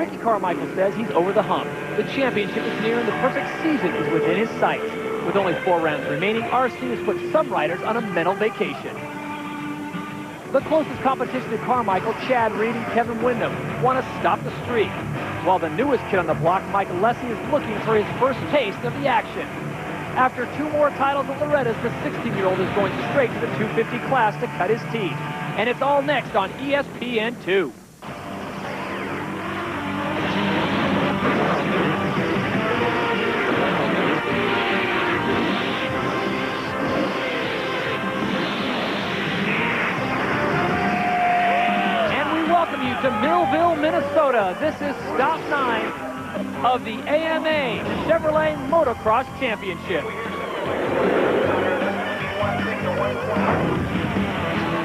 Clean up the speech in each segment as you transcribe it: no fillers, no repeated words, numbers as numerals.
Ricky Carmichael says he's over the hump. The championship is near and the perfect season is within his sights. With only 4 rounds remaining, RC has put some riders on a mental vacation. The closest competition to Carmichael, Chad Reed and Kevin Windham, want to stop the streak. While the newest kid on the block, Mike Alessi, is looking for his first taste of the action. After 2 more titles at Loretta's, the 16-year-old is going straight to the 250 class to cut his teeth. And it's all next on ESPN2. To Millville, Minnesota. This is stop 9 of the AMA, the Chevrolet Motocross Championship.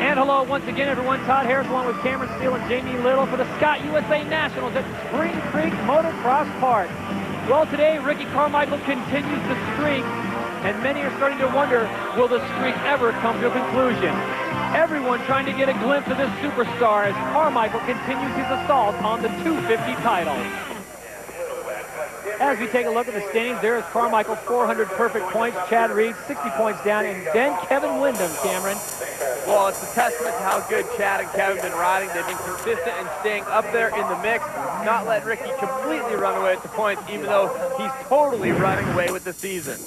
And hello once again, everyone. Todd Harris along with Cameron Steele and Jamie Little for the Scott USA Nationals at Spring Creek Motocross Park. Well, today, Ricky Carmichael continues the streak, and many are starting to wonder, will the streak ever come to a conclusion? Everyone trying to get a glimpse of this superstar as Carmichael continues his assault on the 250 title. As we take a look at the standings, there is Carmichael, 400 perfect points, Chad Reed, 60 points down, and then Kevin Windham, Cameron. Well, it's a testament to how good Chad and Kevin have been riding. They've been consistent and staying up there in the mix, not letting Ricky completely run away with the points, even though he's totally running away with the season.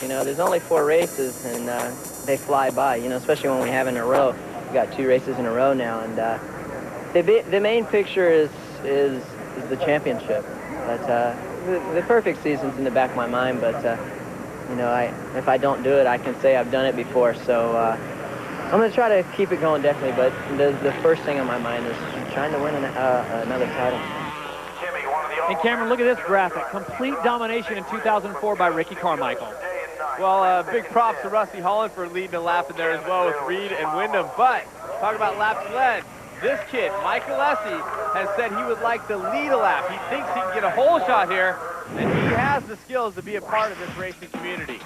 You know, there's only 4 races, and they fly by, you know, especially when we have in a row. We've got 2 races in a row now, and the main picture is the championship. But the perfect season's in the back of my mind, but, you know, if I don't do it, I can say I've done it before. So I'm going to try to keep it going, definitely, but the first thing on my mind is trying to win another title. And Cameron, look at this graphic. Complete domination in 2004 by Ricky Carmichael. Well, big props to Rusty Holland for leading a lap in there as well with Reed and Windham. But talk about laps led. This kid, Mike Alessi, has said he would like to lead a lap. He thinks he can get a whole shot here, and he has the skills to be a part of this racing community.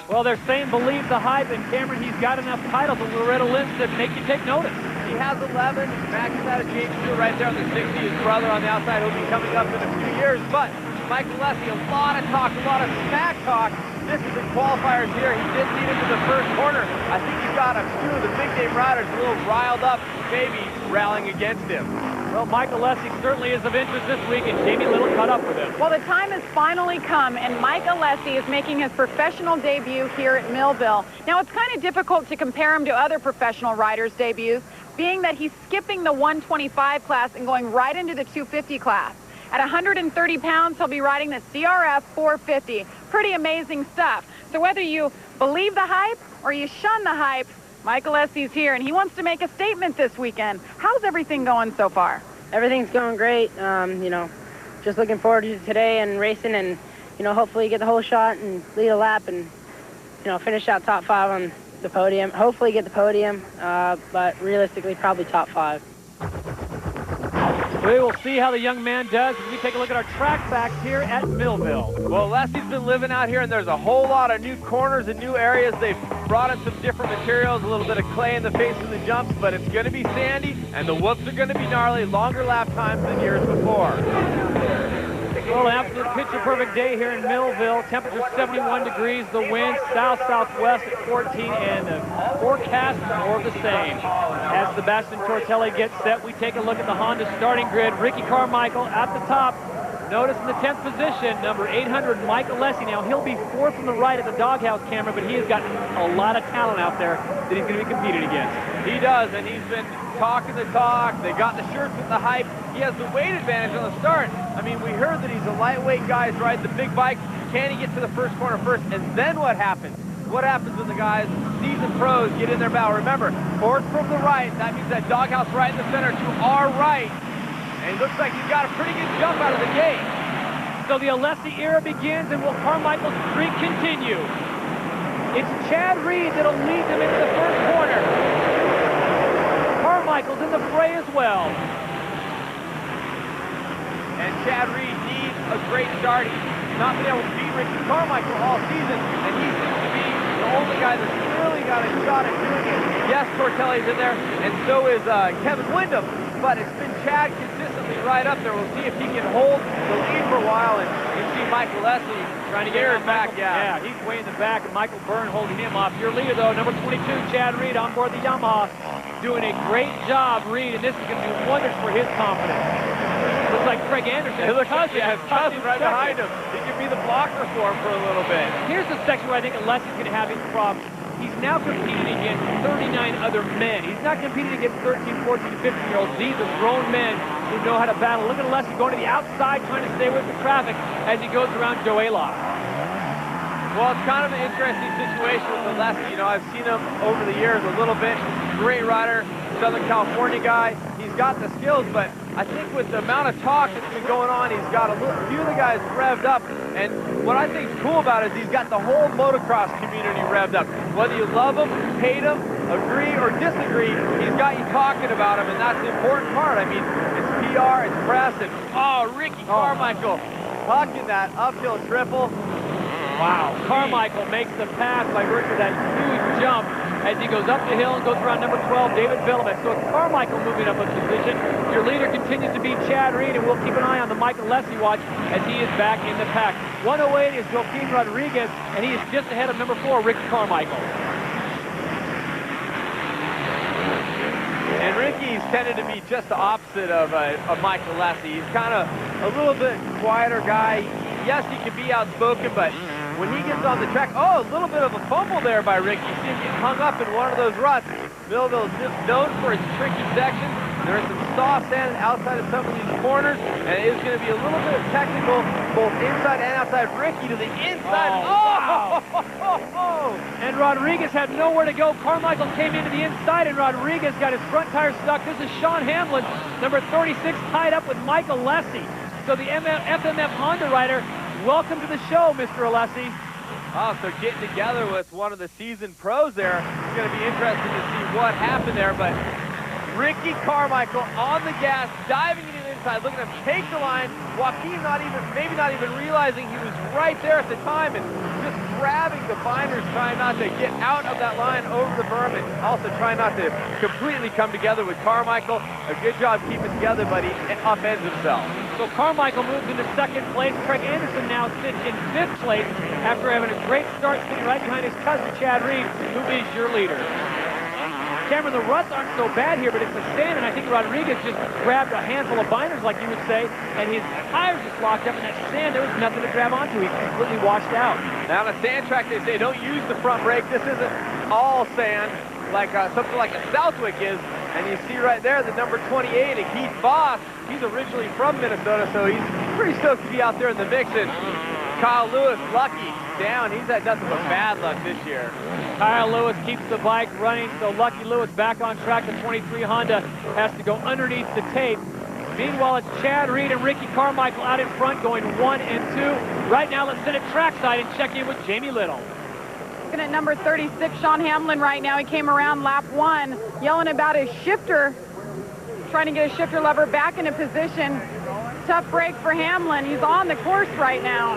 Well, they're saying believe the hype, and Cameron, he's got enough titles with Loretta Lynn's to make you take notice. He has 11. Max is out of James Stewart right there on the 60. His brother on the outside will be coming up in a few years. But Mike Alessi, a lot of talk, a lot of smack talk. This is the qualifiers here. He did lead into the first corner. I think he's got a few of the big-name riders a little riled up, maybe rallying against him. Well, Mike Alessi certainly is of interest this week, and Jamie Little caught up with him. Well, the time has finally come, and Mike Alessi is making his professional debut here at Millville. Now, it's kind of difficult to compare him to other professional riders' debuts, being that he's skipping the 125 class and going right into the 250 class. At 130 pounds, he'll be riding the CRF 450. Pretty amazing stuff. So whether you believe the hype or you shun the hype, Mike Alessi's here, and he wants to make a statement this weekend. How's everything going so far? Everything's going great. You know, just looking forward to today and racing, and, you know, hopefully get the whole shot and lead a lap and, you know, finish out top 5 on the podium. Hopefully get the podium, but realistically probably top 5. We will see how the young man does as we take a look at our track facts here at Millville. Well, Alessi's been living out here, and there's a whole lot of new corners and new areas. They've brought in some different materials, a little bit of clay in the face of the jumps, but it's going to be sandy, and the whoops are going to be gnarly, longer lap times than years before. Well, an absolute picture-perfect day here in Millville. Temperature 71 degrees, the wind south-southwest at 14, and the forecast more of the same. As Sebastian Tortelli gets set, we take a look at the Honda starting grid. Ricky Carmichael at the top. Notice in the 10th position, number 800, Mike Alessi. Now, he'll be 4th from the right at the doghouse camera, but he has got a lot of talent out there that he's going to be competing against. He does, and he's been talking the talk. They got the shirts with the hype. He has the weight advantage on the start. I mean, we heard that he's a lightweight guy. He's riding the big bike. Can he get to the first corner first? And then what happens? What happens when the guys, seasoned pros, get in their bow? Remember, 4th from the right. That means that doghouse right in the center to our right. And it looks like he's got a pretty good jump out of the gate. So the Alessi era begins, and will Carmichael's streak continue? It's Chad Reed that'll lead them into the first corner. Carmichael's in the fray as well. And Chad Reed needs a great start. He's not been able to beat Ricky Carmichael all season, and he seems to be the only guy that's really got a shot at doing it. Yes, Tortelli's in there, and so is Kevin Windham. but it's been Chad consistently right up there. We'll see if he can hold the lead for a while, and you see Michael Leslie trying to get it back. Yeah, he's way in the back, and Michael Byrne holding him off. Your leader, though, number 22, Chad Reed, on board the Yamaha, doing a great job, Reed, and this is going to do wonders for his confidence. Looks like Craig Anderson. His cousin right behind him. He could be the blocker for him for a little bit. Here's the section where I think Alessi's going to have his problems. He's now competing against 39 other men. He's not competing against 13, 14, 15-year-olds. These are grown men who know how to battle. Look at Alessi going to the outside, trying to stay with the traffic as he goes around Joe Aloff. Well, it's kind of an interesting situation with Alessi. You know, I've seen him over the years a little bit. Great rider, Southern California guy. He's got the skills, but I think with the amount of talk that's been going on, he's got a few of the guys revved up. And what I think is cool about it is he's got the whole motocross community revved up. Whether you love him, hate him, agree or disagree, he's got you talking about him, and that's the important part. I mean, it's PR, it's press, and Ricky Carmichael tucking that uphill triple. Wow, Carmichael makes the pass by virtue of that huge jump as he goes up the hill and goes around number 12, David Villeman. So it's Carmichael moving up a position. Your leader continues to be Chad Reed, and we'll keep an eye on the Michael Lessie watch as he is back in the pack. 108 is Joaquin Rodriguez, and he is just ahead of number 4, Ricky Carmichael. And Ricky's tended to be just the opposite of Michael Lessie. He's kind of a little bit quieter guy. Yes, he can be outspoken, but when he gets on the track, a little bit of a fumble there by Ricky. You see him get hung up in one of those ruts. Millville is known for its tricky sections. There is some soft sand outside of some of these corners, and it is going to be a little bit of technical, both inside and outside. Ricky to the inside. Wow. And Rodriguez had nowhere to go. Carmichael came into the inside, and Rodriguez got his front tire stuck. This is Sean Hamlin, number 36, tied up with Michael Lessie. So the FMF Honda rider, welcome to the show, Mr. Alessi. Oh, so getting together with one of the seasoned pros there. It's going to be interesting to see what happened there, but Ricky Carmichael on the gas, diving into the inside. Look at him take the line. Joaquin maybe not even realizing he was right there at the time, and just grabbing the binders, trying not to get out of that line over the berm, and also trying not to completely come together with Carmichael. A good job keeping together, but he upends himself. So Carmichael moves into second place. Craig Anderson now sits in 5th place after having a great start, sitting right behind his cousin Chad Reed, who is your leader. Cameron, the ruts aren't so bad here, but it's the sand, and I think Rodriguez just grabbed a handful of binders, like you would say, and his tires just locked up in that sand. There was nothing to grab onto. He completely washed out. Now on a sand track, they say don't use the front brake. This isn't all sand like something like a Southwick is. And you see right there the number 28, and Keith Voss. He's originally from Minnesota, so he's pretty stoked to be out there in the mix. And Kyle Lewis, lucky, down. He's had nothing but bad luck this year. Kyle Lewis keeps the bike running, so Lucky Lewis back on track. The 23 Honda has to go underneath the tape. Meanwhile, it's Chad Reed and Ricky Carmichael out in front going 1 and 2. Right now, let's sit at trackside and check in with Jamie Little. Looking at number 36, Sean Hamlin right now. He came around lap 1, yelling about his shifter, trying to get his shifter lever back into position. Tough break for Hamlin. He's on the course right now.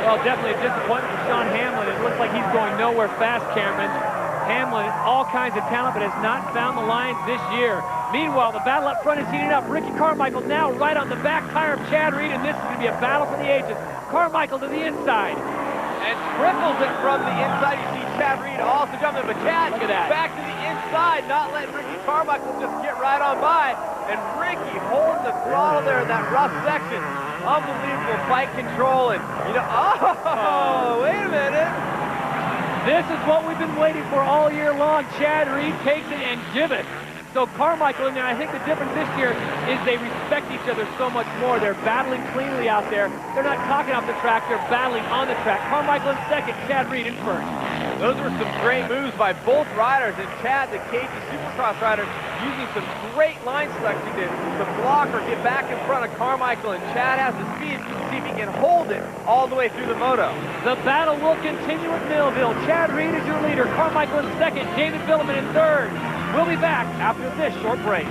Well, definitely a disappointment for Sean Hamlin. It looks like he's going nowhere fast, Cameron. Hamlin, all kinds of talent, but has not found the lines this year. Meanwhile, the battle up front is heating up. Ricky Carmichael now right on the back tire of Chad Reed, and this is going to be a battle for the ages. Carmichael to the inside. And triples it from the inside. You see Chad Reed also jumping, but Chad gets back to the inside, not letting Ricky Carmichael just get right on by. And Ricky holds the throttle there in that rough section. Unbelievable bike control, and you know, wait a minute. This is what we've been waiting for all year long. Chad Reed takes it and giveth. So Carmichael in there, I think the difference this year is they respect each other so much more. They're battling cleanly out there. They're not talking off the track, they're battling on the track. Carmichael in second, Chad Reed in first. Those were some great moves by both riders, and Chad, the KG Supercross rider, using some great line selection to block or get back in front of Carmichael, and Chad has the speed to see if he can hold it all the way through the moto. The battle will continue at Millville. Chad Reed is your leader, Carmichael in second, David Villeman in third. We'll be back after this short break.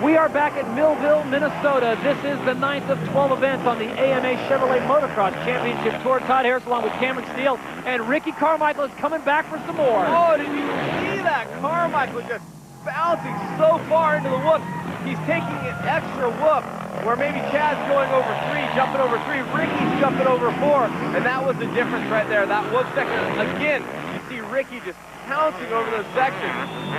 We are back at Millville, Minnesota. This is the 9th of 12 events on the AMA Chevrolet Motocross Championship Tour. Todd Harris along with Cameron Steele, and Ricky Carmichael is coming back for some more. Oh, did you see that? Carmichael just bouncing so far into the whoop. He's taking an extra whoop where maybe Chad's going over 3, jumping over 3. Ricky's jumping over 4, and that was the difference right there. That whoop section, again, you see Ricky just pouncing over those sections.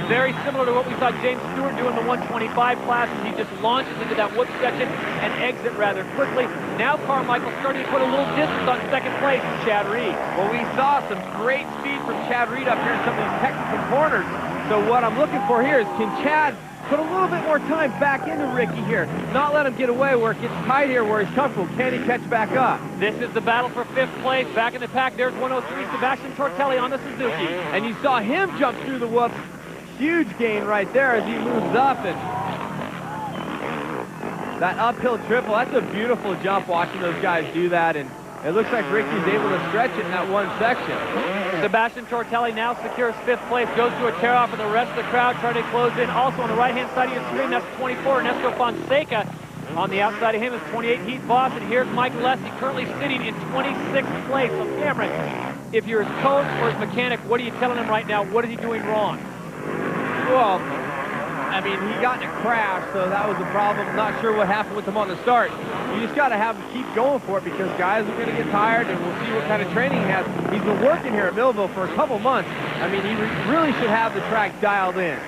Very similar to what we saw James Stewart do in the 125 class. He just launches into that whoop section and exit rather quickly. Now Carmichael starting to put a little distance on second place from Chad Reed. Well, we saw some great speed from Chad Reed up here in some of these technical corners. So what I'm looking for here is, can Chad put a little bit more time back into Ricky here? Not let him get away where it gets tight here where he's comfortable. Can he catch back up? This is the battle for 5th place. Back in the pack, there's 103, Sebastian Tortelli on the Suzuki. And you saw him jump through the whoop. Huge gain right there as he moves up. And that uphill triple, that's a beautiful jump watching those guys do that. And it looks like Ricky's able to stretch it in that one section. Sebastian Tortelli now secures 5th place, goes to a tear-off, and the rest of the crowd trying to close in. Also on the right-hand side of your screen, that's 24, Ernesto Fonseca. On the outside of him is 28, Heath Voss, and here's Mike Lessie, currently sitting in 26th place. So Cameron, if you're his coach or his mechanic, what are you telling him right now? What is he doing wrong? Well, I mean, he got in a crash, so that was the problem. Not sure what happened with him on the start. You just got to have him keep going for it because guys are going to get tired, and we'll see what kind of training he has. He's been working here at Millville for a couple months. I mean, he really should have the track dialed in.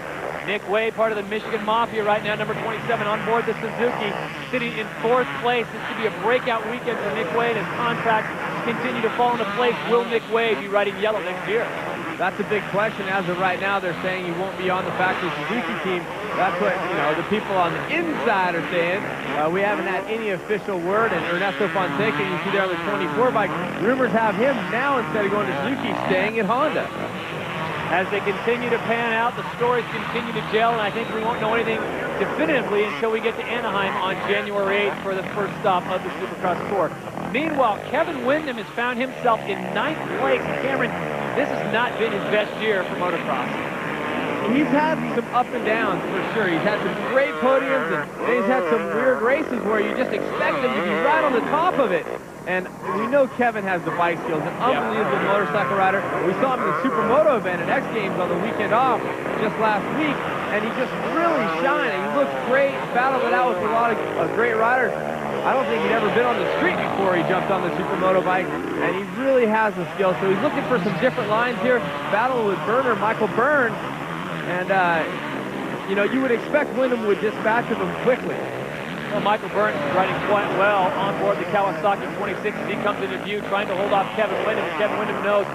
Nick Wade, part of the Michigan Mafia right now, number 27 on board the Suzuki, sitting in 4th place. This could be a breakout weekend for Nick Wade as contracts continue to fall into place. Will Nick Wade be riding yellow next year? That's a big question. As of right now, they're saying he won't be on the factory Suzuki team. That's what, you know, the people on the inside are saying. We haven't had any official word. And Ernesto Fonseca, you see there on the 24 bike, rumors have him now, instead of going to Suzuki, staying at Honda. As they continue to pan out, the stories continue to gel, and I think we won't know anything definitively until we get to Anaheim on January 8th for the first stop of the Supercross Tour. Meanwhile, Kevin Windham has found himself in 9th place. Cameron, this has not been his best year for motocross. He's had some up and downs for sure. He's had some great podiums, and he's had some weird races where you just expect him to be right on the top of it. And we know Kevin has the bike skills, an unbelievable motorcycle rider. We saw him in the Supermoto event at X Games on the weekend off just last week, and he just really shining. He looks great, battled it out with a lot of great riders. I don't think he'd ever been on the street before he jumped on the Supermoto bike, and he really has the skill. So he's looking for some different lines here, battling with Michael Byrne, and you know, you would expect Windham would dispatch of him quickly. Well, Michael Byrne is riding quite well on board the Kawasaki 26 as he comes into view, trying to hold off Kevin Windham. And Kevin Windham knows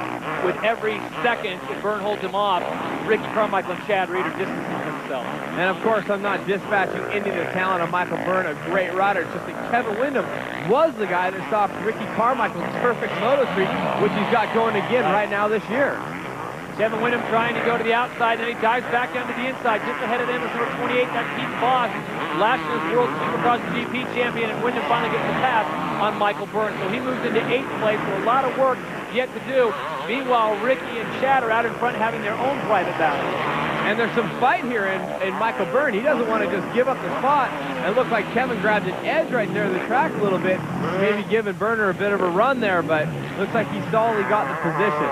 with every second that Byrne holds him off, Ricky Carmichael and Chad Reed are distancing themselves. And of course, I'm not dispatching any of the talent of Michael Byrne, a great rider. It's just that Kevin Windham was the guy that stopped Ricky Carmichael's perfect moto streak, which he's got going again right now this year. Kevin Windham trying to go to the outside, then he dives back down to the inside. Just ahead of them is number 28, that's Heath Voss, last year's World Supercross GP champion, and Windham finally gets the pass on Michael Byrne. So he moves into 8th place, so a lot of work yet to do. Meanwhile, Ricky and Chad are out in front having their own private battle. And there's some fight here in Michael Byrne. He doesn't want to just give up the spot. It looked like Kevin grabbed an edge right there of the track a little bit, maybe giving Burner a bit of a run there, but looks like he solidly got the position.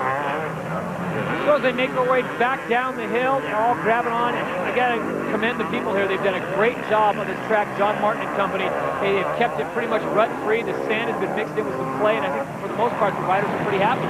So as they make their way back down the hill, they're all grabbing on. And I got to commend the people here. They've done a great job on this track, John Martin and company. They've kept it pretty much rut-free. The sand has been mixed in with some clay, and I think for the most part, the riders are pretty happy.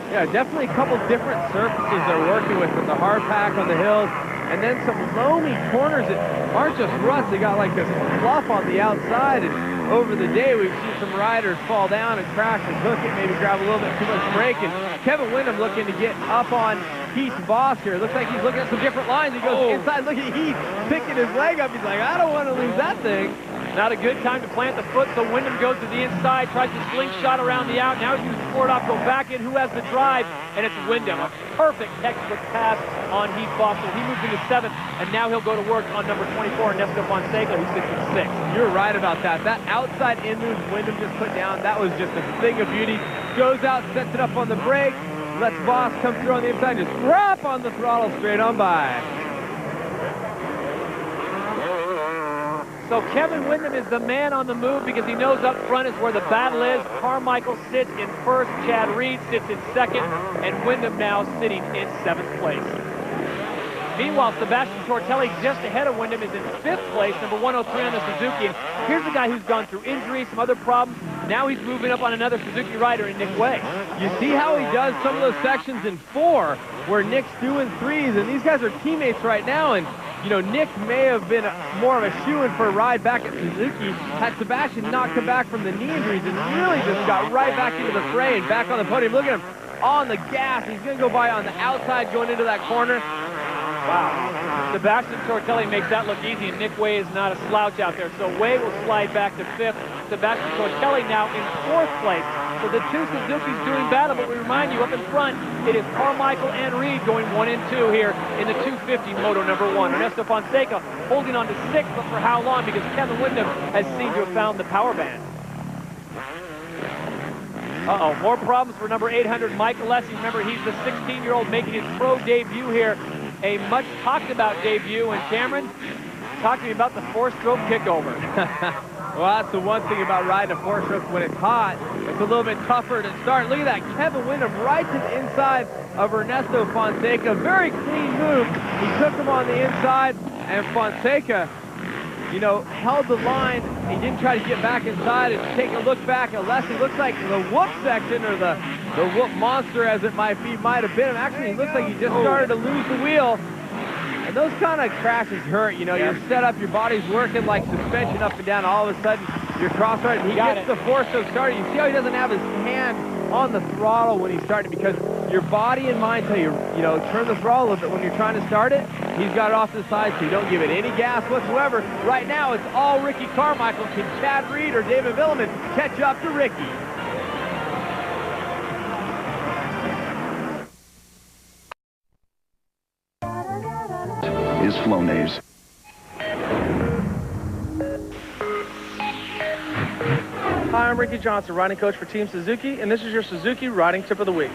Yeah, definitely a couple different surfaces they're working with the hard pack on the hills, and then some loamy corners that aren't just ruts. They got like this fluff on the outside, and over the day we've seen some riders fall down and crash and hook it, maybe grab a little bit too much brake. And Kevin Windham looking to get up on Heath Voss here. Looks like he's looking at some different lines. He goes inside, look at Heath picking his leg up. He's like, I don't want to lose that thing. Not a good time to plant the foot, so Windham goes to the inside, tries to slingshot around the out. Now he's using Ford off, go back in. Who has the drive? And it's Windham. A perfect textbook pass on Heath Voss. So he moves into 7th, and now he'll go to work on number 24, Ernesto Fonseca, who sits in 6th. You're right about that. That outside in move Windham just put down, that was just a thing of beauty. Goes out, sets it up on the brake, lets Voss come through on the inside, just drop on the throttle straight on by. So Kevin Windham is the man on the move because he knows up front is where the battle is. Carmichael sits in first, Chad Reed sits in second, and Windham now sitting in 7th place. Meanwhile, Sebastian Tortelli just ahead of Windham is in 5th place, number 103 on the Suzuki. And here's a guy who's gone through injuries, some other problems. Now he's moving up on another Suzuki rider in Nick Way. You see how he does some of those sections in 4 where Nick's doing 3s, and these guys are teammates right now. And you know, Nick may have been more of a shoo-in for a ride back at Suzuki had Sebastian not come back from the knee injuries and really just got right back into the fray and back on the podium. Look at him on the gas. He's going to go by on the outside going into that corner. Wow. Sebastian Tortelli makes that look easy, and Nick Way is not a slouch out there. So Way will slide back to 5th. Sebastian Tortelli now in 4th place. So the two Suzuki's doing battle, but we remind you, up in front, it is Carmichael and Reed going 1 and 2 here in the 250 moto number 1. Ernesto Fonseca holding on to 6th, but for how long? Because Kevin Windham has seemed to have found the power band. Uh-oh, more problems for number 800, Mike Alessi. Remember, he's the 16-year-old making his pro debut here. A much talked about debut. And Cameron, talk to me about the 4-stroke kickover. Well, that's the one thing about riding a 4-stroke. When it's hot, it's a little bit tougher to start. Look at that, Kevin Windham right to the inside of Ernesto Fonseca. Very clean move. He took him on the inside, and Fonseca, you know, held the line. He didn't try to get back inside and take a look back. Alessi looks like the whoop section, or the whoop monster as it might have been. Actually, he looks like he just started to lose the wheel. And those kind of crashes hurt, you know. You're set up, your body's working like suspension up and down. All of a sudden, you're cross-riding. He gets the 4-stroke started. You see how he doesn't have his hand on the throttle when he's starting, because your body and mind tell you, you know, turn the throttle a little bit when you're trying to start it. He's got it off to the side, so you don't give it any gas whatsoever. Right now, it's all Ricky Carmichael. Can Chad Reed or David Villeman catch up to Ricky? Is Flonase. Hi, I'm Ricky Johnson, riding coach for Team Suzuki, and this is your Suzuki Riding Tip of the Week.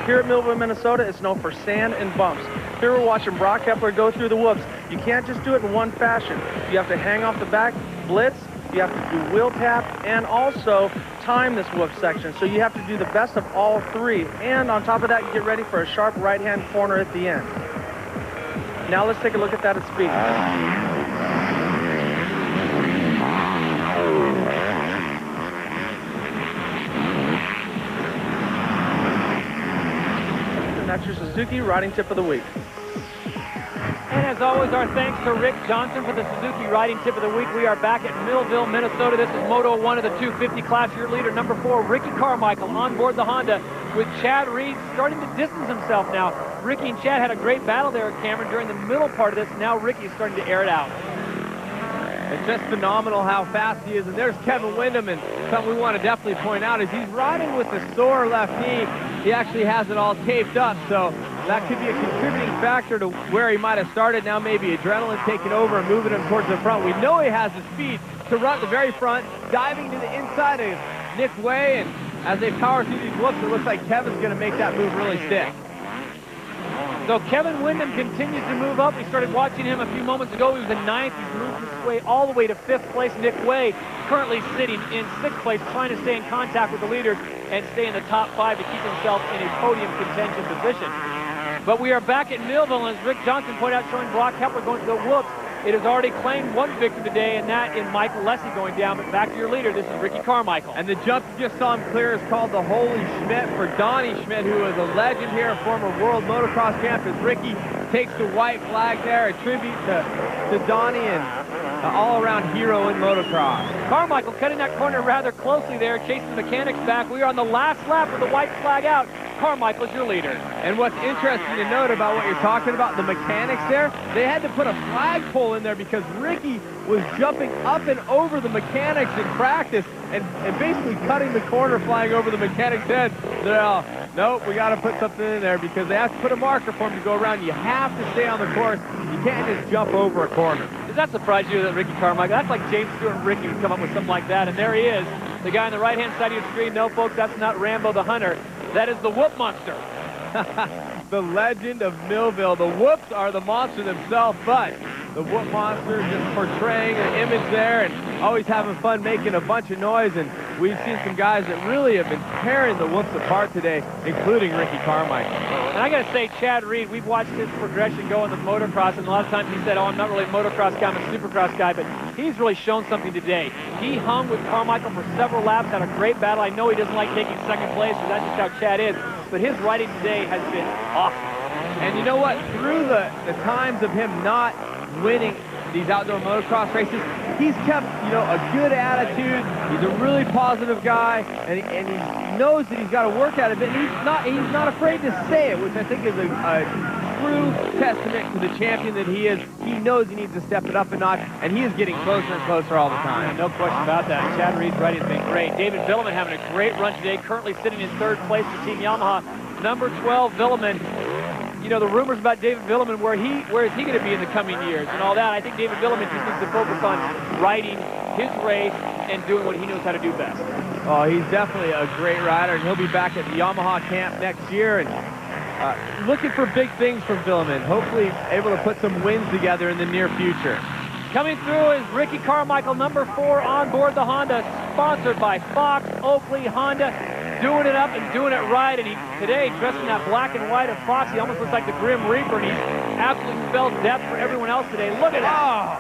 Here at Millville, Minnesota, it's known for sand and bumps. Here we're watching Brock Kepler go through the whoops. You can't just do it in one fashion. You have to hang off the back, blitz, you have to do wheel tap, and also time this whoop section. So you have to do the best of all 3. And on top of that, you get ready for a sharp right-hand corner at the end. Now let's take a look at that at speed. And that's your Suzuki Riding Tip of the Week. And as always, our thanks to Rick Johnson for the Suzuki Riding Tip of the Week. We are back at Millville, Minnesota. This is Moto 1 of the 250 class. Your leader, number 4, Ricky Carmichael, on board the Honda, with Chad Reed starting to distance himself now. Ricky and Chad had a great battle there at Cameron during the middle part of this. Now Ricky's starting to air it out. It's just phenomenal how fast he is. And there's Kevin Windham, and something we want to definitely point out is he's riding with a sore left knee. He actually has it all taped up, so that could be a contributing factor to where he might have started. Now maybe adrenaline taking over and moving him towards the front. We know he has the speed to run the very front, diving to the inside of Nick Way, and as they power through these whoops, it looks like Kevin's going to make that move really stick. So Kevin Windham continues to move up. We started watching him a few moments ago. He was in 9th. He's moved his way all the way to 5th place. Nick Way currently sitting in 6th place, trying to stay in contact with the leaders and stay in the top 5 to keep himself in a podium contention position. But we are back at Millville, and as Rick Johnson pointed out, showing Brock Kepler going to the whoops. It has already claimed one victim today, and that is Mike Alessi going down. But back to your leader, this is Ricky Carmichael. And the jump you just saw him clear is called the Holy Schmidt for Donnie Schmidt, who is a legend here, a former world motocross champion. Ricky takes the white flag there, a tribute to Donnie and an all-around hero in motocross. Carmichael cutting that corner rather closely there, chasing the mechanics back. We are on the last lap with the white flag out. Carmichael's your leader. And what's interesting to note about what you're talking about, the mechanics there, they had to put a flagpole in there because Ricky was jumping up and over the mechanics in practice and basically cutting the corner, flying over the mechanic's head. Nope, we got to put something in there because they have to put a marker for him to go around. You have to stay on the course. You can't just jump over a corner. Does that surprise you that Ricky Carmichael, that's like James Stewart and Ricky would come up with something like that, and there he is, the guy on the right-hand side of your screen. No, folks, that's not Rambo the Hunter. That is the Whoop Monster. The legend of Millville. The Whoops are the monster themselves, but the Whoop monster just portraying an image there and always having fun making a bunch of noise. And we've seen some guys that really have been tearing the Whoops apart today, including Ricky Carmichael. And I got to say, Chad Reed, we've watched his progression go in the motocross, and a lot of times he said, oh, I'm not really a motocross guy, I'm a supercross guy, but he's really shown something today. He hung with Carmichael for several laps, had a great battle. I know he doesn't like taking second place, because that's just how Chad is, but his riding today has been awesome. And you know what? Through the times of him not winning these outdoor motocross races, he's kept, you know, a good attitude. He's a really positive guy, and he knows that he's got to work at it, but he's not afraid to say it, which I think is a true testament to the champion that he is. He knows he needs to step it up a notch, and he is getting closer and closer all the time. No question about that. Chad Reed's riding has been great. David Villeman having a great run today, currently sitting in third place for Team Yamaha. Number 12, Villeman. You know, the rumors about David Villeman, where is he going to be in the coming years and all that. I think David Villeman just needs to focus on riding his race and doing what he knows how to do best. Oh, he's definitely a great rider, and he'll be back at the Yamaha camp next year. And looking for big things from Villeman. Hopefully able to put some wins together in the near future. Coming through is Ricky Carmichael, number 4 on board the Honda, sponsored by Fox Oakley Honda. Doing it up and doing it right, and he today dressed in that black and white of Fox. He almost looks like the Grim Reaper, and he's absolutely spelled depth for everyone else today. Look at that.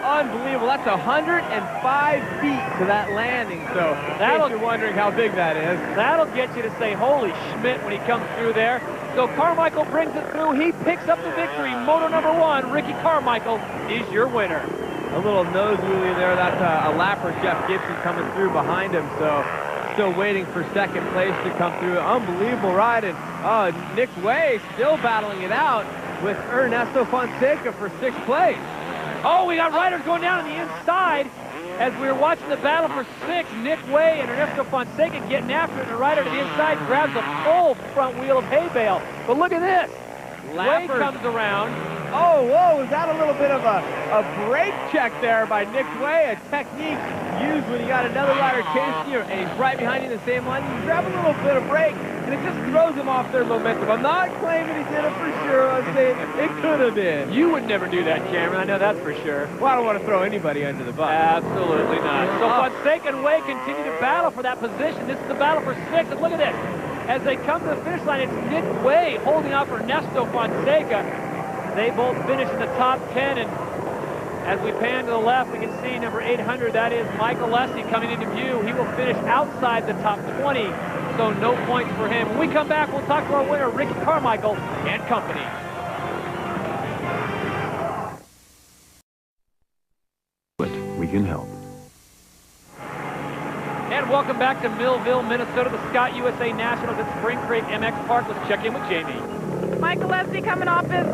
Oh, unbelievable. That's 105 feet to that landing, so if you're wondering how big that is. That'll get you to say, holy Schmidt, when he comes through there. So Carmichael brings it through. He picks up the victory. Moto number 1, Ricky Carmichael, is your winner. A little nose wheelie there. That's a lapper, Jeff Gibson, coming through behind him, so still waiting for second place to come through. Unbelievable ride, and Nick Way still battling it out with Ernesto Fonseca for 6th place. Oh, we got riders going down on the inside as we were watching the battle for 6. Nick Way and Ernesto Fonseca getting after it, and the rider to the inside grabs a full front wheel of hay bale. But look at this. Way comes around. Oh, whoa, was that a little bit of a brake check there by Nick Way, a technique used when you got another rider chasing you, and he's right behind you in the same line. You grab a little bit of brake, and it just throws him off their momentum. I'm not claiming he did it for sure. I'm saying it could have been. You would never do that, Cameron. I know that's for sure. Well, I don't want to throw anybody under the bus. Absolutely not. So Fonseca and Way continue to battle for that position. This is the battle for 6, and look at this. As they come to the finish line, it's Nick Way holding off Ernesto Fonseca. They both finish in the top 10, and as we pan to the left, we can see number 800, that is Michael Alessi coming into view. He will finish outside the top 20, so no points for him. When we come back, we'll talk to our winner, Ricky Carmichael and company. We can help. And welcome back to Millville, Minnesota, the Scott USA Nationals at Spring Creek MX Park. Let's check in with Jamie. Michael Alessi coming off his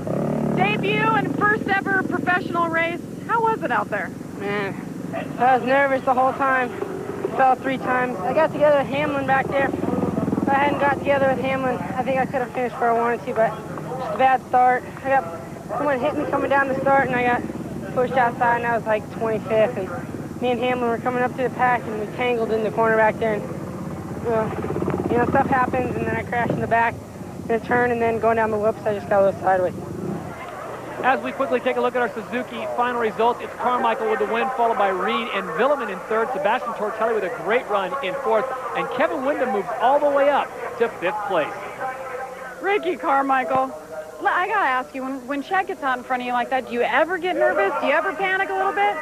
debut and first ever professional race. How was it out there? Man, I was nervous the whole time. Fell 3 times. I got together with Hamlin back there. If I hadn't got together with Hamlin, I think I could have finished where I wanted to, but just a bad start. Someone hit me coming down the start, and I got pushed outside, and I was like 25th. And me and Hamlin were coming up to the pack, and we tangled in the corner back there. And you know, stuff happens, and then I crashed in the back in a turn, and then going down the whoops, I just got a little sideways. As we quickly take a look at our Suzuki final results, it's Carmichael with the win, followed by Reed and Villeman in 3rd, Sebastian Tortelli with a great run in 4th, and Kevin Windham moves all the way up to 5th place. Ricky Carmichael, I gotta ask you, when Chad gets out in front of you like that, do you ever get nervous? Do you ever panic a little bit?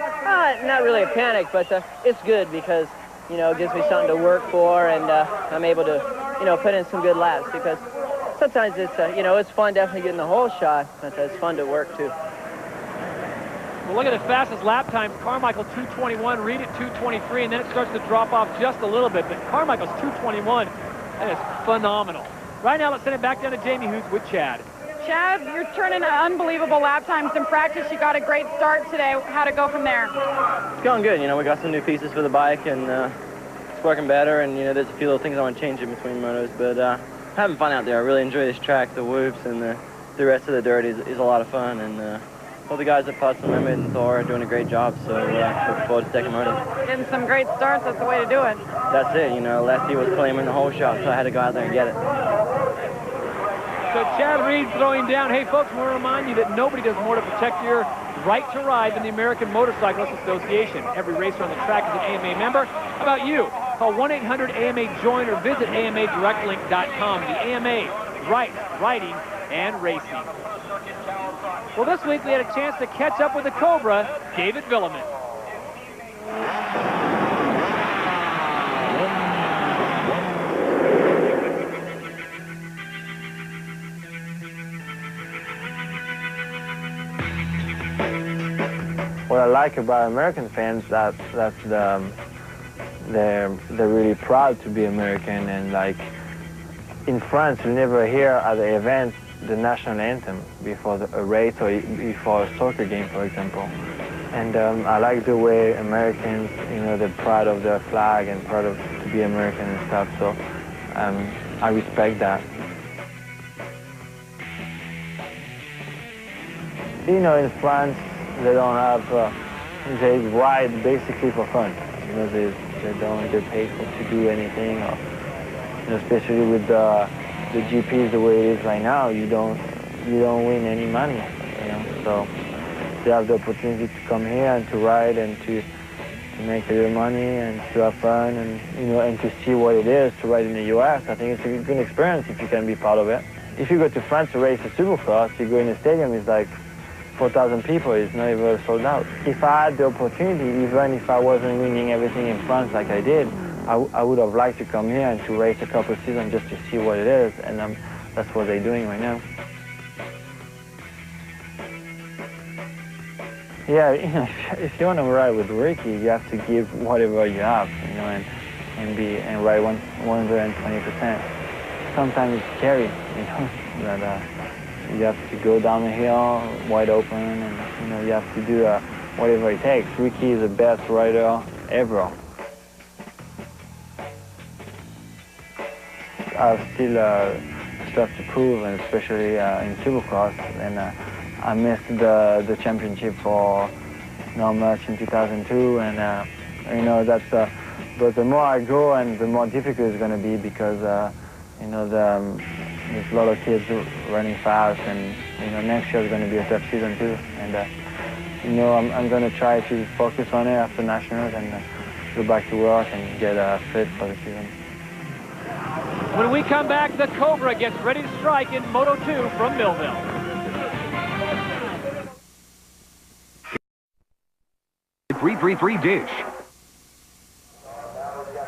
Not really a panic, but it's good because, you know, it gives me something to work for, and I'm able to, you know, put in some good laps because sometimes it's, you know, it's fun definitely getting the whole shot, but it's fun to work too. Well, look at the fastest lap times. Carmichael 2:21, Reed at 2:23, and then it starts to drop off just a little bit, but Carmichael's 2:21. That is phenomenal. Right now, let's send it back down to Jamie, who's with Chad. Chad, you're turning unbelievable lap times. In practice, you got a great start today. How'd it go from there? It's going good. You know, we got some new pieces for the bike, and it's working better, and, you know, there's a few little things I want to change in between motos, but having fun out there. I really enjoy this track, the whoops, and the rest of the dirt is a lot of fun, and all the guys at Putz and Limit and Thor are doing a great job, so looking forward to second moto. Getting some great starts, that's the way to do it. That's it, you know, Lefty was claiming the whole shot, so I had to go out there and get it. So Chad Reed throwing down. Hey, folks, I want to remind you that nobody does more to protect your right to ride than the American Motorcyclist Association. Every racer on the track is an AMA member. How about you? Call 1-800-AMA-JOIN or visit AMADirectLink.com. The AMA, right, riding, and racing. Well, this week we had a chance to catch up with the Cobra, David Villeman. What I like about American fans that they're really proud to be American, and like in France you never hear at the event the national anthem before a race or before a soccer game, for example. And I like the way Americans, you know, they're proud of their flag and proud of to be American and stuff. So I respect that. You know, in France, they don't have, they ride basically for fun. You know, they don't get paid to do anything. Or, you know, especially with the GPs the way it is right now, you don't win any money. You know, so they have the opportunity to come here and to ride and to make a little money and to have fun, and you know, and to see what it is to ride in the U.S. I think it's a good experience if you can be part of it. If you go to France to race a supercross, you go in the stadium, it's like 4,000 people, it's not even sold out. If I had the opportunity, even if I wasn't winning everything in France like I did, I would have liked to come here and to race a couple of seasons just to see what it is, and that's what they're doing right now. Yeah, you know, if you want to ride with Ricky, you have to give whatever you have, you know, and ride 120%. Sometimes it's scary, you know, that you have to go down the hill wide open, and you know, you have to do whatever it takes. Ricky is the best rider ever. I have still stuff to prove, and especially in Supercross, and I missed the championship for not much in 2002, and you know, that's but the more I go, and the more difficult it's going to be, because you know, there's a lot of kids running fast, and you know, next year is going to be a tough season too, and you know, I'm going to try to focus on it after nationals and go back to work and get fit for the season. When we come back, the Cobra gets ready to strike in Moto 2 from Millville. Dish.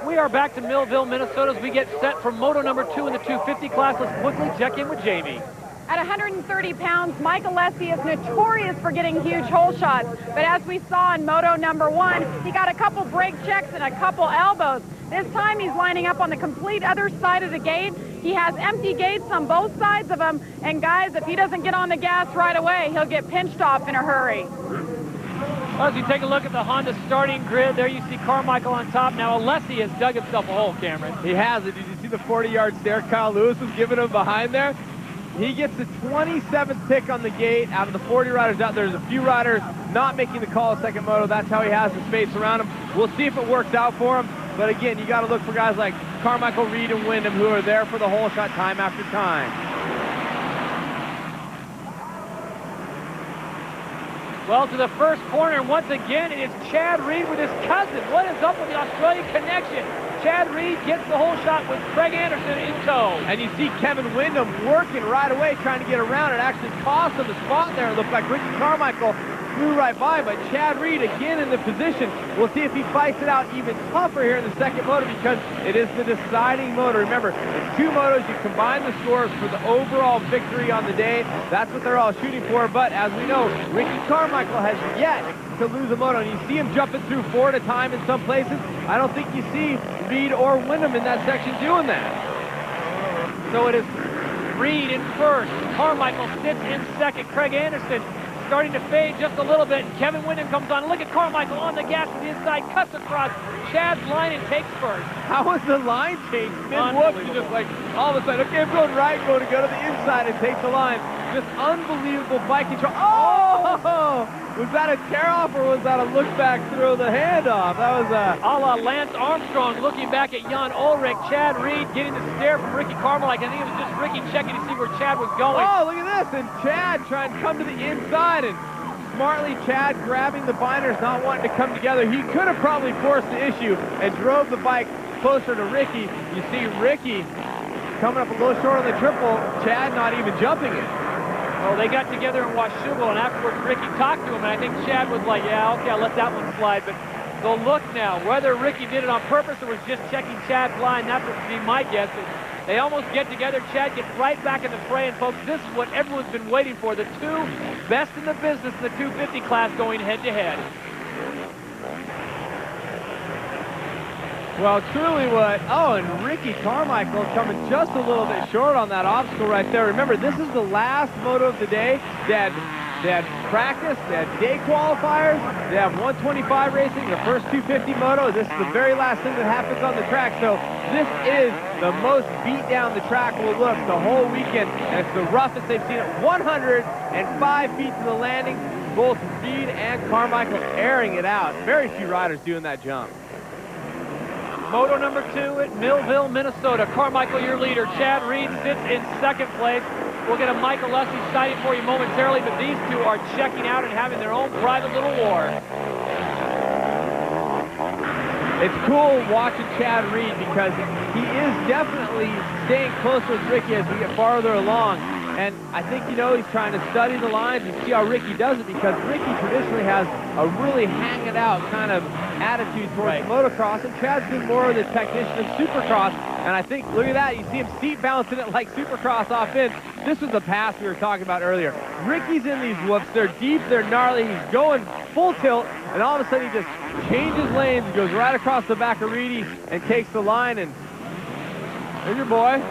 We are back to Millville, Minnesota, as we get set for Moto number 2 in the 250 class. Let's quickly check in with Jamie. At 130 pounds, Mike Alessi is notorious for getting huge hole shots. But as we saw in Moto number 1, he got a couple brake checks and a couple elbows. This time he's lining up on the complete other side of the gate. He has empty gates on both sides of him. And guys, if he doesn't get on the gas right away, he'll get pinched off in a hurry. Well, as you take a look at the Honda starting grid, there you see Carmichael on top. Now Alessi has dug himself a hole, Cameron. He has it. Did you see the 40-yard stare Kyle Lewis was giving him behind there? He gets the 27th pick on the gate. Out of the 40 riders out, there's a few riders not making the call of second moto. That's how he has the space around him. We'll see if it works out for him. But again, you got to look for guys like Carmichael, Reed, and Wyndham, who are there for the hole shot time after time. Well, to the first corner, and once again, it is Chad Reed with his cousin. What is up with the Australian connection? Chad Reed gets the hole shot with Craig Anderson in tow. And you see Kevin Wyndham working right away, trying to get around. It actually cost him the spot there. It looked like Ricky Carmichael flew right by, but Chad Reed again in the position. We'll see if he fights it out even tougher here in the second moto, because it is the deciding moto. Remember, in 2 motos, you combine the scores for the overall victory on the day. That's what they're all shooting for, but as we know, Ricky Carmichael has yet to lose a moto, and you see him jumping through 4 at a time in some places. I don't think you see Reed or Wyndham in that section doing that. So it is Reed in first. Carmichael sits in second. Craig Anderson starting to fade just a little bit. Kevin Wyndham comes on. Look at Carmichael on the gas to the inside, cuts across Chad's line and takes first. How was the line change? Mid-whoop, you just like, all of a sudden, okay, I'm going right, going to go to the inside and take the line. Just unbelievable bike control. Oh! Oh, was that a tear-off or was that a look-back throw the handoff? That was a la Lance Armstrong looking back at Jan Ulrich. Chad Reed getting the stare from Ricky Carmichael. I think it was just Ricky checking to see where Chad was going. Oh, look at this. And Chad trying to come to the inside. And smartly, Chad grabbing the binders, not wanting to come together. He could have probably forced the issue and drove the bike closer to Ricky. You see Ricky coming up a little short on the triple. Chad not even jumping it. Well, they got together and watched Schugle, and afterwards Ricky talked to him, and I think Chad was like, yeah, okay, I'll let that one slide. But the look now, whether Ricky did it on purpose or was just checking Chad's line, that would be my guess. They almost get together. Chad gets right back in the fray, and folks, this is what everyone's been waiting for. The two best in the business in the 250 class going head-to-head. Well, truly what, oh, and Ricky Carmichael coming just a little bit short on that obstacle right there. Remember, this is the last moto of the day. They had practice, they had day qualifiers, they have 125 racing, the first 250 moto. This is the very last thing that happens on the track. So this is the most beat down the track will look the whole weekend, and it's the roughest they've seen it. 105 feet to the landing, both Reed and Carmichael airing it out. Very few riders doing that jump. Moto number 2 at Millville, Minnesota. Carmichael, your leader. Chad Reed sits in second place. We'll get a Mike Alessi sighting for you momentarily, but these two are checking out and having their own private little war. It's cool watching Chad Reed because he is definitely staying closer with Ricky as we get farther along. And I think, you know, he's trying to study the lines and see how Ricky does it, because Ricky traditionally has a really hanging out kind of attitude towards motocross, and Chad's been more of the technician of Supercross. And I think, look at that, you see him seat balancing it like Supercross off in. This was the pass we were talking about earlier. Ricky's in these whoops, they're deep, they're gnarly, he's going full tilt, and all of a sudden he just changes lanes, goes right across the back of Reedy and takes the line, and there's your boy.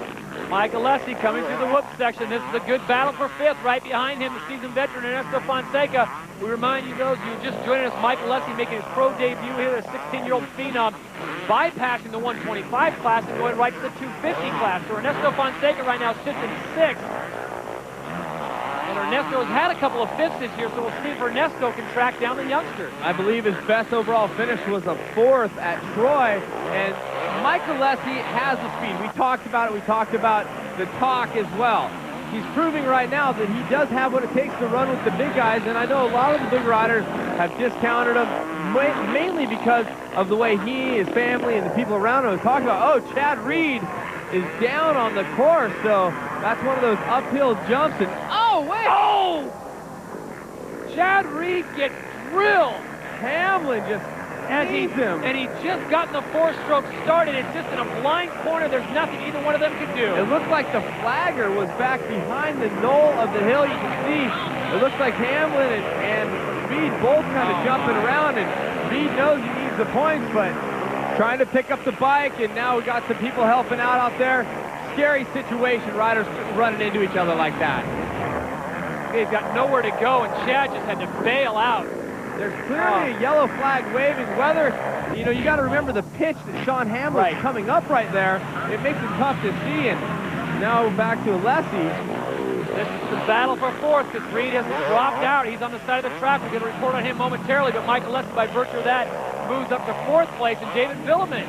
Mike Alessi coming through the whoop section. This is a good battle for fifth. Right behind him, the seasoned veteran Ernesto Fonseca. We remind you, those of you just joining us, Mike Alessi making his pro debut here, a 16-year-old phenom, bypassing the 125 class and going right to the 250 class. So Ernesto Fonseca right now sits in sixth. And Ernesto has had a couple of fifths this year, so we'll see if Ernesto can track down the youngsters. I believe his best overall finish was a fourth at Troy, and Mike Alessi has the speed. We talked about it. We talked about the talk as well. He's proving right now that he does have what it takes to run with the big guys, and I know a lot of the big riders have discounted him, mainly because of the way he, his family, and the people around him have talked about, oh, Chad Reed is down on the course, so that's one of those uphill jumps, and oh, wait! Oh! Chad Reed gets drilled. Hamlin just needs him. And he just gotten the four-stroke started. It's just in a blind corner. There's nothing either one of them could do. It looked like the flagger was back behind the knoll of the hill. You can see it looks like Hamlin and Reed both kind of jumping around, and Reed knows he needs the points, but trying to pick up the bike, and now we got some people helping out there. Scary situation, riders running into each other like that. They've got nowhere to go, and Chad just had to bail out. There's clearly a yellow flag waving. Whether, you know, you got to remember the pitch that Sean Hamlin's coming up right there. It makes it tough to see, and now back to Alessi. This is the battle for fourth because Reed has dropped out. He's on the side of the track. We're going to report on him momentarily, but Mike Alessi, by virtue of that, moves up to fourth place, and David Villeman.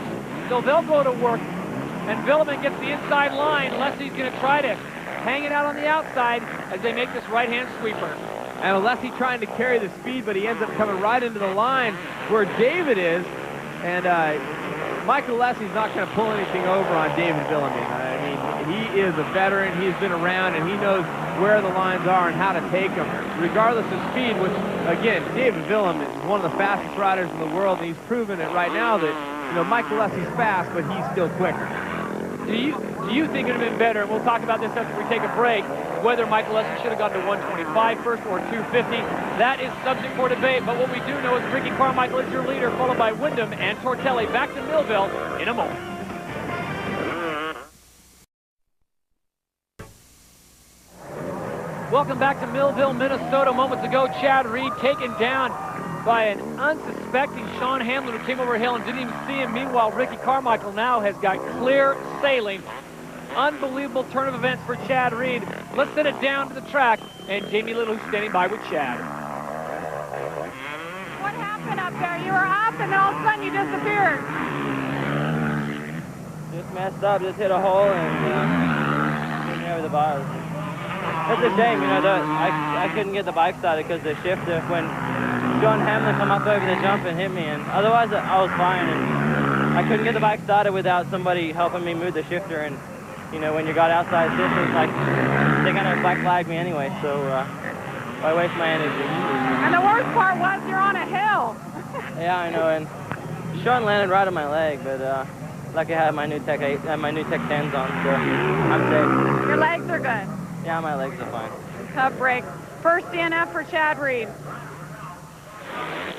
So they'll go to work, and Villeman gets the inside line. Alessi's going to try to hang it out on the outside as they make this right-hand sweeper. And Alessi trying to carry the speed, but he ends up coming right into the line where David is. And Mike Alessi's not going to pull anything over on David Villeman. I mean, he is a veteran. He's been around, and he knows where the lines are and how to take them, regardless of speed, which, again, David Villeman is one of the fastest riders in the world, and he's proven it right now that, you know, Mike Alessi's fast, but he's still quicker. Do you think it would have been better, and we'll talk about this after we take a break, whether Mike Alessi should have gone to 125 first or 250? That is subject for debate, but what we do know is Ricky Carmichael is your leader, followed by Wyndham and Tortelli. Back to Millville in a moment. Welcome back to Millville, Minnesota. Moments ago, Chad Reed taken down by an unsuspecting Sean Hamlin who came over a hill and didn't even see him. Meanwhile, Ricky Carmichael now has got clear sailing. Unbelievable turn of events for Chad Reed. Let's send it down to the track, and Jamie Little who's standing by with Chad. happened up there? You were up and then all of a sudden you disappeared. Just messed up, just hit a hole and hit me over the bars. It's a shame, you know, I couldn't get the bike started because the shifter, when John Hamlin come up over the jump and hit me, and otherwise I was fine, and I couldn't get the bike started without somebody helping me move the shifter, and you know, when you got outside distance, like, they're gonna black flag me anyway, so why waste my energy? And the worst part was you're on a hill. Yeah, I know, and Sean landed right on my leg, but lucky I had my new Tech 10s on, so I'm safe. Your legs are good. Yeah, my legs are fine. Tough break. First DNF for Chad Reed.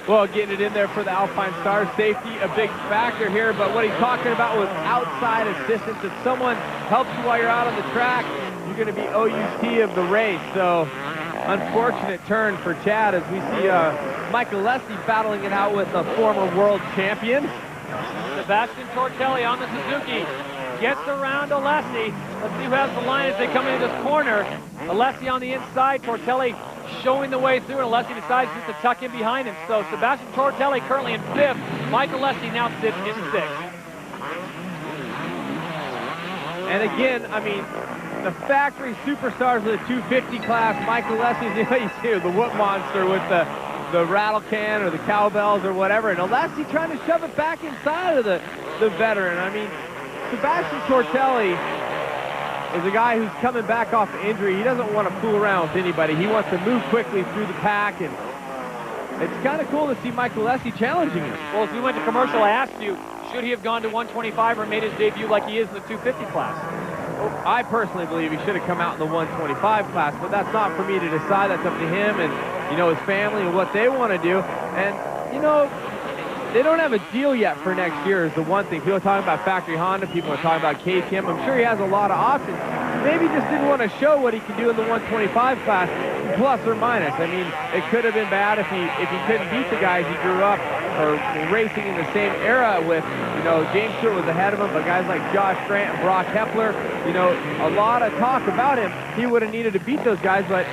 Well, getting it in there for the Alpine Stars. Safety, a big factor here, but what he's talking about was outside assistance. If someone helps you while you're out on the track, you're going to be OUT of the race. So, unfortunate turn for Chad as we see Michael Alessi battling it out with a former world champion. Sebastian Tortelli on the Suzuki. Gets around Alessi. Let's see who has the line as they come into this corner. Alessi on the inside. Tortelli showing the way through, and Alessi decides just to tuck in behind him. So Sebastian Tortelli currently in 5th. Mike Alessi now sits in 6th. And again, I mean, the factory superstars of the 250 class, Mike Alessi, you see the whoop monster with the rattle can or the cowbells or whatever, and Alessi trying to shove it back inside of the veteran. I mean, Sebastian Tortelli is a guy who's coming back off injury. He doesn't want to fool around with anybody. He wants to move quickly through the pack, and it's kind of cool to see Michael Alessi challenging him. Well, as we went to commercial, I asked you, should he have gone to 125 or made his debut like he is in the 250 class? I personally believe he should have come out in the 125 class, but that's not for me to decide. That's up to him and, you know, his family and what they want to do. And, you know, they don't have a deal yet for next year is the one thing. People are talking about Factory Honda. People are talking about KTM. I'm sure he has a lot of options. Maybe just didn't want to show what he can do in the 125 class, plus or minus. I mean, it could have been bad if he couldn't beat the guys he grew up or racing in the same era with. You know, James Stewart was ahead of him, but guys like Josh Grant and Brock Hepler, you know, a lot of talk about him. He would have needed to beat those guys, but,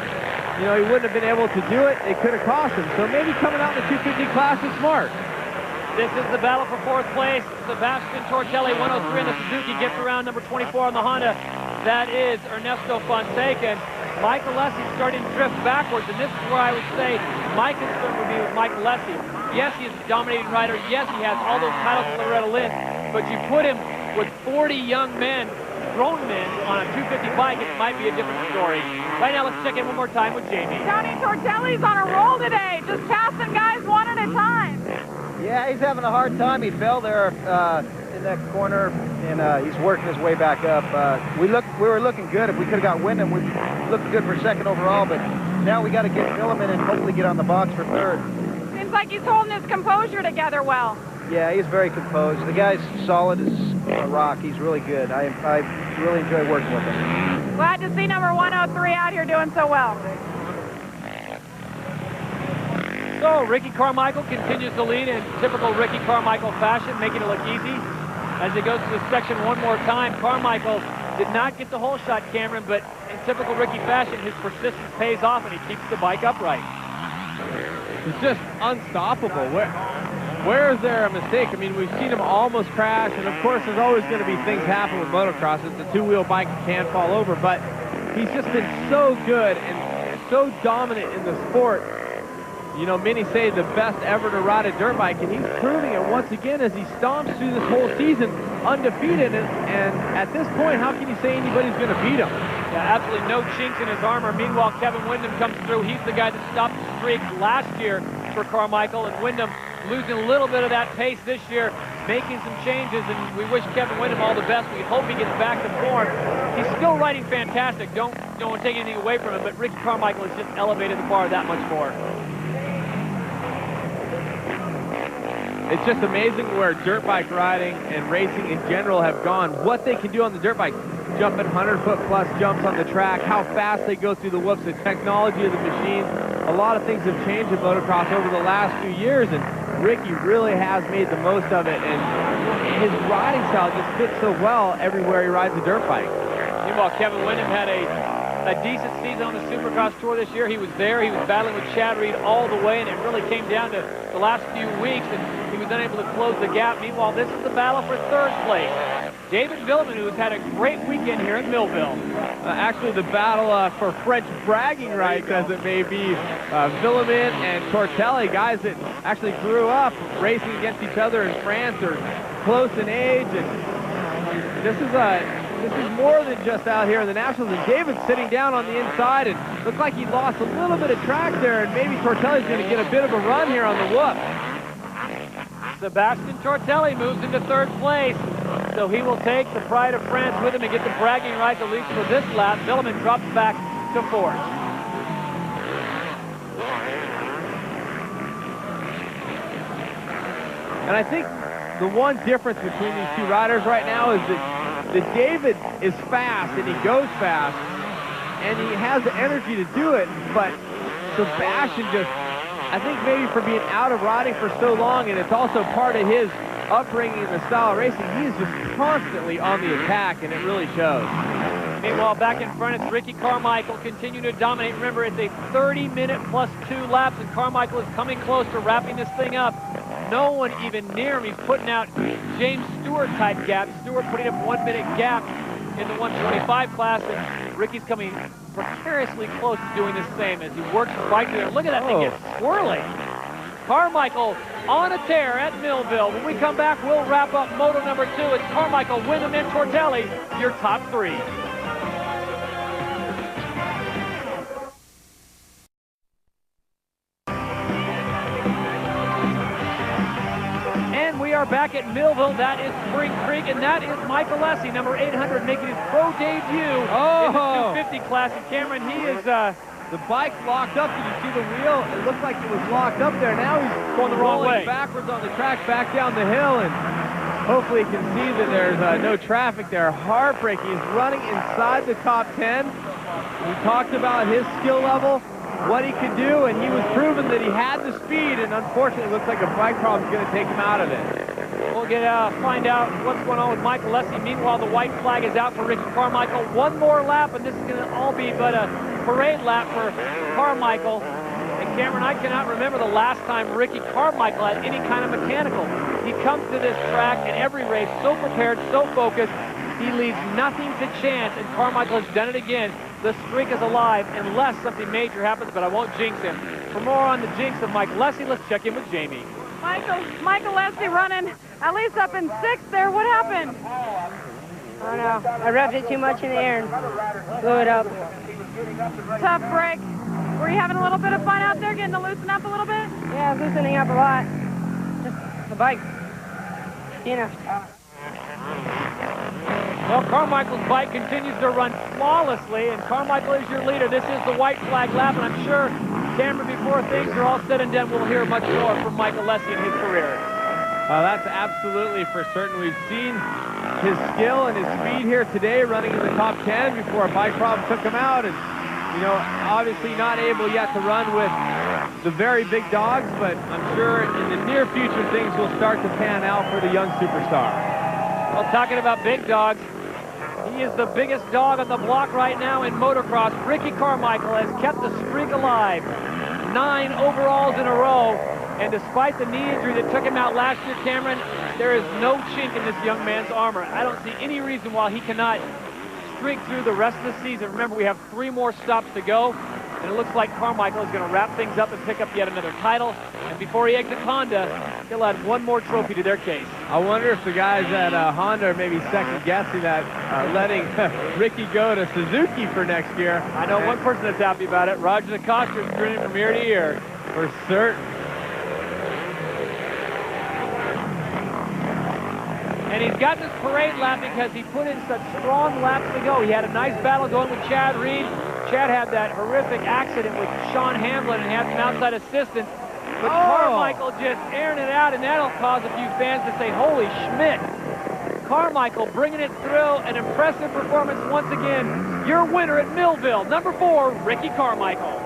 you know, he wouldn't have been able to do it. It could have cost him. So maybe coming out in the 250 class is smart. This is the battle for 4th place. Sebastian Tortelli, 103 on the Suzuki, gets around number 24 on the Honda. That is Ernesto Fonseca. Mike Alessi starting to drift backwards, and this is where I would say my concern would be with Mike Alessi. Yes, he is a dominating rider. Yes, he has all those titles in Loretta Lynn, but you put him with 40 young men, grown men, on a 250 bike, it might be a different story. Right now, let's check in one more time with Jamie. Tony Tortelli's on a roll today, just passing guys one at a time. Yeah, he's having a hard time. He fell there in that corner, and he's working his way back up. We were looking good. If we could have got Wyndham, we looked good for 2nd overall, but now we got to get Milliman and hopefully get on the box for 3rd. Seems like he's holding his composure together well. Yeah, he's very composed. The guy's solid as a rock. He's really good. I really enjoy working with him. Glad to see number 103 out here doing so well. So Ricky Carmichael continues to lead in typical Ricky Carmichael fashion, making it look easy. As he goes to the section one more time, Carmichael did not get the whole shot, Cameron, but in typical Ricky fashion, his persistence pays off and he keeps the bike upright. It's just unstoppable. Where is there a mistake? I mean, we've seen him almost crash, and of course there's always going to be things happen with motocross. It's a two-wheel bike, it can fall over, but he's just been so good and so dominant in the sport. You know, many say the best ever to ride a dirt bike, and he's proving it once again as he stomps through this whole season undefeated. And at this point, how can you say anybody's going to beat him? Yeah, absolutely no chinks in his armor. Meanwhile, Kevin Wyndham comes through. He's the guy that stopped the streak last year for Carmichael, and Wyndham losing a little bit of that pace this year, making some changes, and we wish Kevin Wyndham all the best. We hope he gets back to form. He's still riding fantastic. Don't take anything away from him, but Ricky Carmichael has just elevated the bar that much more. It's just amazing where dirt bike riding and racing in general have gone. What they can do on the dirt bike, jumping 100-foot-plus jumps on the track, how fast they go through the whoops, the technology of the machines. A lot of things have changed in motocross over the last few years, and Ricky really has made the most of it, and his riding style just fits so well everywhere he rides a dirt bike. Meanwhile, Kevin Wyndham had a a decent season on the Supercross Tour this year. He was there. He was battling with Chad Reed all the way, and it really came down to the last few weeks, and he was unable to close the gap. Meanwhile, this is the battle for third place. David Villeman, who has had a great weekend here at Millville. Actually, the battle for French bragging rights, as it may be, Villeman and Tortelli, guys that actually grew up racing against each other in France, or close in age, and this is more than just out here in the Nationals. And David's sitting down on the inside, and looks like he lost a little bit of track there, and maybe Tortelli's going to get a bit of a run here on the whoop. Sebastian Tortelli moves into third place, so he will take the Pride of France with him and get the bragging rights, at least for this lap. Villeman drops back to fourth. And I think the one difference between these two riders right now is that David is fast and he goes fast and he has the energy to do it, but Sebastian just, I think maybe for being out of riding for so long, and it's also part of his upbringing in the style of racing, he is just constantly on the attack, and it really shows. Meanwhile, back in front, it's Ricky Carmichael continuing to dominate. Remember, it's a 30-minute plus 2 laps, and Carmichael is coming close to wrapping this thing up. No one even near him. He's putting out James Stewart-type gap. Stewart putting up 1 minute gap in the 125 class, and Ricky's coming precariously close to doing the same as he works the bike there. Look at that thing get swirling. Carmichael on a tear at Millville. When we come back, we'll wrap up moto number 2. It's Carmichael, Wyndham, and Tortelli, your top 3. We are back at Millville. That is Spring Creek, and that is Mike Alessi, number 800, making his pro debut in the 250 class. And Cameron, he is... the bike's locked up. Did you see the wheel? It looked like it was locked up there. Now he's going the wrong way. Backwards on the track, back down the hill, and hopefully he can see that there's no traffic there. Heartbreaking. He's running inside the top 10. We talked about his skill level, what he could do, and he was proving that he had the speed, and unfortunately it looks like a bike problem is going to take him out of it. We'll find out what's going on with Mike Alessi. Meanwhile, the white flag is out for Ricky Carmichael. One more lap, and this is going to all be but a parade lap for Carmichael. And Cameron, I cannot remember the last time Ricky Carmichael had any kind of mechanical. He comes to this track in every race so prepared, so focused. He leaves nothing to chance, and Carmichael has done it again. The streak is alive unless something major happens, but I won't jinx him. For more on the jinx of Mike Alessi, let's check in with Jamie. Mike Alessi running at least up in 6th there. What happened? I don't know. I revved it too much in the air and blew it up. Tough break. Were you having a little bit of fun out there, getting to loosen up a little bit? Yeah, loosening up a lot. Just the bike. You know. Well, Carmichael's bike continues to run flawlessly, and Carmichael is your leader. This is the white flag lap, and I'm sure, Cameron, before things are all said and done, we'll hear much more from Mike Alessi in his career. That's absolutely for certain. We've seen his skill and his speed here today, running in the top 10 before a bike problem took him out, and obviously not able yet to run with the very big dogs, but I'm sure in the near future things will start to pan out for the young superstar. Well, talking about big dogs, he is the biggest dog on the block right now in motocross. Ricky Carmichael has kept the streak alive. 9 overalls in a row. And despite the knee injury that took him out last year, Cameron, there is no chink in this young man's armor. I don't see any reason why he cannot streak through the rest of the season. Remember, we have 3 more stops to go. And it looks like Carmichael is going to wrap things up and pick up yet another title. And before he exits Honda, he'll add 1 more trophy to their case. I wonder if the guys at Honda are maybe second-guessing that, letting Ricky go to Suzuki for next year. I know one person that's happy about it. Roger DeCoster is grinning from ear to ear. For certain. And he's got this parade lap because he put in such strong laps to go. He had a nice battle going with Chad Reed. Chad had that horrific accident with Sean Hamlin and had some outside assistance. But Carmichael just airing it out, and that'll cause a few fans to say, holy Schmidt. Carmichael bringing it through, an impressive performance once again. Your winner at Millville, number 4, Ricky Carmichael.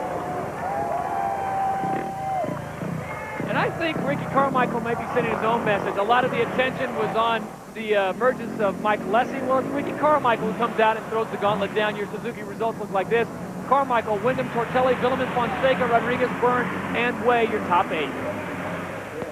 And I think Ricky Carmichael might be sending his own message. A lot of the attention was on the emergence of Mike Alessi? Well, it's Ricky Carmichael who comes out and throws the gauntlet down. Your Suzuki results look like this. Carmichael, Wyndham, Tortelli, Villeman, Fonseca, Rodriguez, Byrne, and Way, your top 8.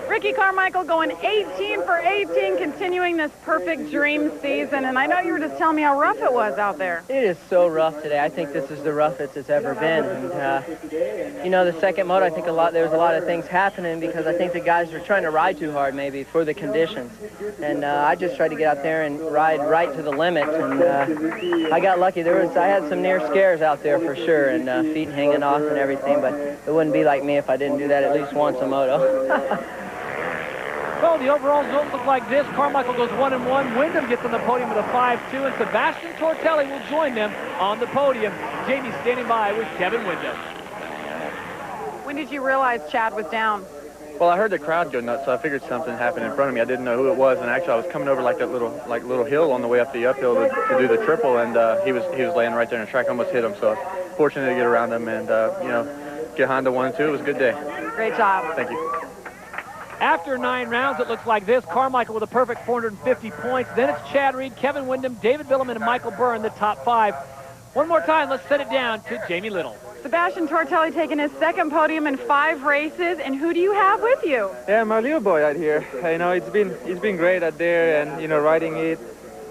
Ricky Carmichael going 18 for 18, continuing this perfect dream season. And I know you were just telling me how rough it was out there. It is so rough today. I think this is the roughest it's ever been. And, you know, the second moto, I think there was a lot of things happening because I think the guys were trying to ride too hard maybe for the conditions. And I just tried to get out there and ride right to the limit. And I got lucky. I had some near scares out there for sure, and feet hanging off and everything. But it wouldn't be like me if I didn't do that at least once a moto. So the overall results look like this. Carmichael goes 1-1. Wyndham gets on the podium with a 5-2, and Sebastian Tortelli will join them on the podium. Jamie standing by with Kevin Wyndham. When did you realize Chad was down? Well, I heard the crowd go nuts, so I figured something happened in front of me. I didn't know who it was, and actually I was coming over like that little hill on the way up the uphill to do the triple, and he was laying right there in the track. I almost hit him, so fortunate to get around him and you know, get Honda 1-2. It was a good day. Great job. Thank you. After 9 rounds, it looks like this. Carmichael with a perfect 450 points. Then it's Chad Reed, Kevin Wyndham, David Villeman, and Michael Byrne, the top 5. One more time, let's send it down to Jamie Little. Sebastian Tortelli taking his second podium in 5 races, and who do you have with you? Yeah, my little boy out here. You know, it's been great out there, and you know, riding it.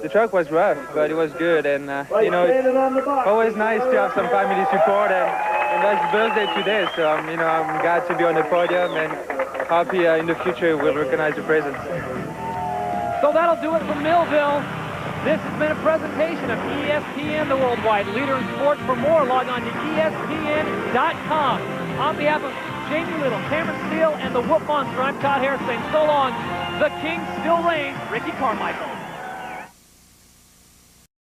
The track was rough, but it was good, and you know, it's always nice to have some family support. And that's his birthday today, so you know, I'm glad to be on the podium, and happy in the future we'll recognize the presence. So that'll do it from Millville. This has been a presentation of ESPN, the worldwide leader in sports. For more, log on to ESPN.com. On behalf of Jamie Little, Cameron Steele, and the Whoop Monster, I'm Todd Harris saying so long. The king still reigns, Ricky Carmichael.